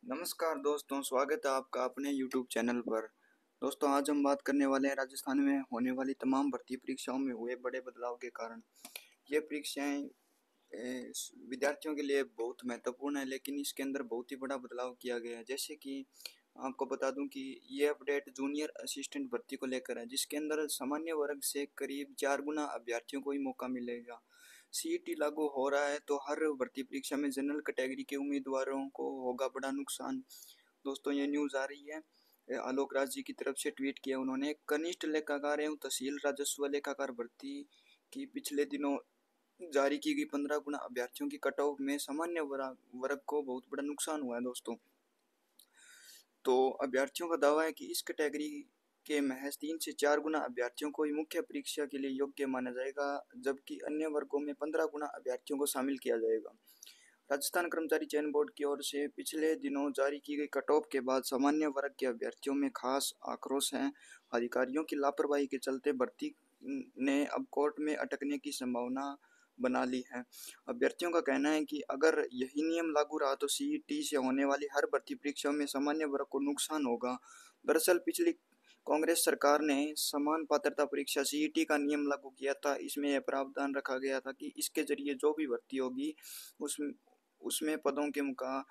नमस्कार दोस्तों, स्वागत है आपका अपने YouTube चैनल पर। दोस्तों, आज हम बात करने वाले हैं राजस्थान में होने वाली तमाम भर्ती परीक्षाओं में हुए बड़े बदलाव के कारण। ये परीक्षाएं विद्यार्थियों के लिए बहुत महत्वपूर्ण है, लेकिन इसके अंदर बहुत ही बड़ा बदलाव किया गया है। जैसे कि आपको बता दूं कि ये अपडेट जूनियर असिस्टेंट भर्ती को लेकर है, जिसके अंदर सामान्य वर्ग से करीब 4 गुना अभ्यर्थियों को ही मौका मिलेगा। सीईटी लागू हो रहा है तो हर भर्ती परीक्षा में जनरल कैटेगरी के उम्मीदवारों को होगा बड़ा नुकसान। दोस्तों, ये न्यूज़ आ रही है आलोक राज जी की तरफ से। ट्वीट किया उन्होंने। कनिष्ठ लेखाकार एवं तहसील राजस्व लेखाकार भर्ती की पिछले दिनों जारी की गई 15 गुना अभ्यर्थियों की कट ऑफ में सामान्य वर्ग को बहुत बड़ा नुकसान हुआ है दोस्तों। तो अभ्यर्थियों का दावा है कि इस कैटेगरी के महज 3 से 4 गुना अभ्यर्थियों को ही मुख्य परीक्षा के लिए योग्य माना जाएगा, जबकि अन्य वर्गों में 15 गुना अभ्यर्थियों को शामिल किया जाएगा। राजस्थान कर्मचारी चयन बोर्ड की ओर से पिछले दिनों जारी की गई कट ऑफ के बाद सामान्य वर्ग के अभ्यर्थियों में खास आक्रोश है। अधिकारियों की लापरवाही के चलते भर्ती ने अब कोर्ट में अटकने की संभावना बना ली है। अभ्यर्थियों का कहना है कि अगर यही नियम लागू रहा तो सीईटी से होने वाली हर भर्ती परीक्षाओं में सामान्य वर्ग को नुकसान होगा। दरअसल पिछली कांग्रेस सरकार ने समान पात्रता परीक्षा सीईटी का नियम लागू किया था। इसमें यह प्रावधान रखा गया था कि इसके जरिए जो भी भर्ती होगी उस उसमें पदों के मुका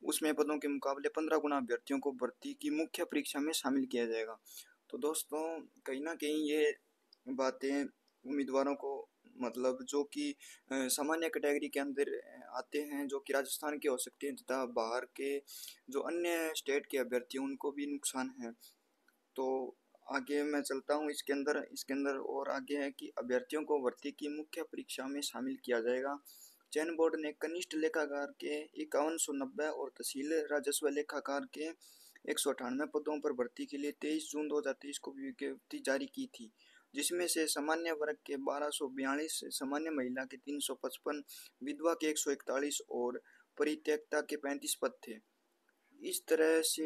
उसमें पदों के मुकाबले 15 गुना अभ्यर्थियों को भर्ती की मुख्य परीक्षा में शामिल किया जाएगा। तो दोस्तों, कहीं ना कहीं ये बातें उम्मीदवारों को, मतलब जो कि सामान्य कैटेगरी के अंदर आते हैं, जो कि राजस्थान के हो सकते हैं तथा बाहर के जो अन्य स्टेट के अभ्यर्थी हैं उनको भी नुकसान है। तो आगे मैं चलता हूँ इसके अंदर और आगे है कि अभ्यर्थियों को भर्ती की मुख्य परीक्षा में शामिल किया जाएगा। चयन बोर्ड ने कनिष्ठ लेखाकार के 5190 और तहसील राजस्व लेखाकार के 198 पदों पर भर्ती के लिए 23 जून 2023 को विज्ञप्ति जारी की थी, जिसमें से सामान्य वर्ग के 1242, सामान्य महिला के 355, विधवा के 141 और परित्यक्ता के 35 पद थे। इस तरह से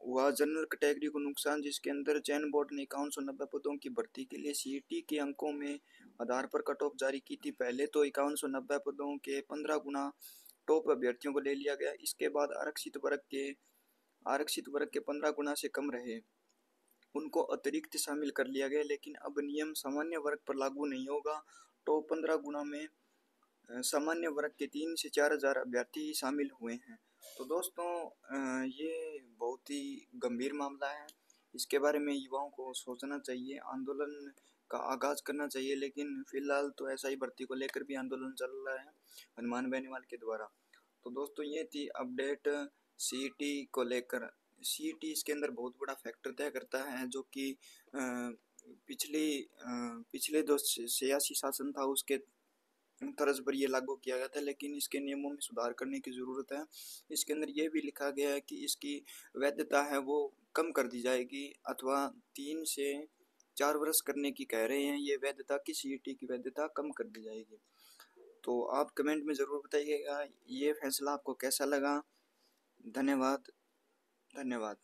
हुआ जनरल कैटेगरी को नुकसान, जिसके अंदर चयन बोर्ड ने 5190 पदों की भर्ती के लिए सीईटी के अंकों में आधार पर कट ऑफ जारी की थी। पहले तो 5190 पदों के 15 गुना टॉप अभ्यर्थियों को ले लिया गया। इसके बाद आरक्षित वर्ग के 15 गुना से कम रहे उनको अतिरिक्त शामिल कर लिया गया, लेकिन अब नियम सामान्य वर्ग पर लागू नहीं होगा। टॉप 15 गुना में सामान्य वर्ग के 3 से 4 हजार अभ्यर्थी शामिल हुए हैं। तो दोस्तों, ये बहुत ही गंभीर मामला है। इसके बारे में युवाओं को सोचना चाहिए, आंदोलन का आगाज करना चाहिए, लेकिन फिलहाल तो एसआई भर्ती को लेकर भी आंदोलन चल रहा है हनुमान बेनीवाल के द्वारा। तो दोस्तों, ये थी अपडेट सीईटी को लेकर। सीईटी इसके अंदर बहुत बड़ा फैक्टर तय करता है, जो कि पिछले जो सियासी शासन था उसके तर्ज पर ये लागू किया गया था, लेकिन इसके नियमों में सुधार करने की ज़रूरत है। इसके अंदर ये भी लिखा गया है कि इसकी वैधता है वो कम कर दी जाएगी, अथवा 3 से 4 वर्ष करने की कह रहे हैं ये वैधता की, सीईटी की वैधता कम कर दी जाएगी। तो आप कमेंट में ज़रूर बताइएगा ये फैसला आपको कैसा लगा। धन्यवाद। धन्यवाद।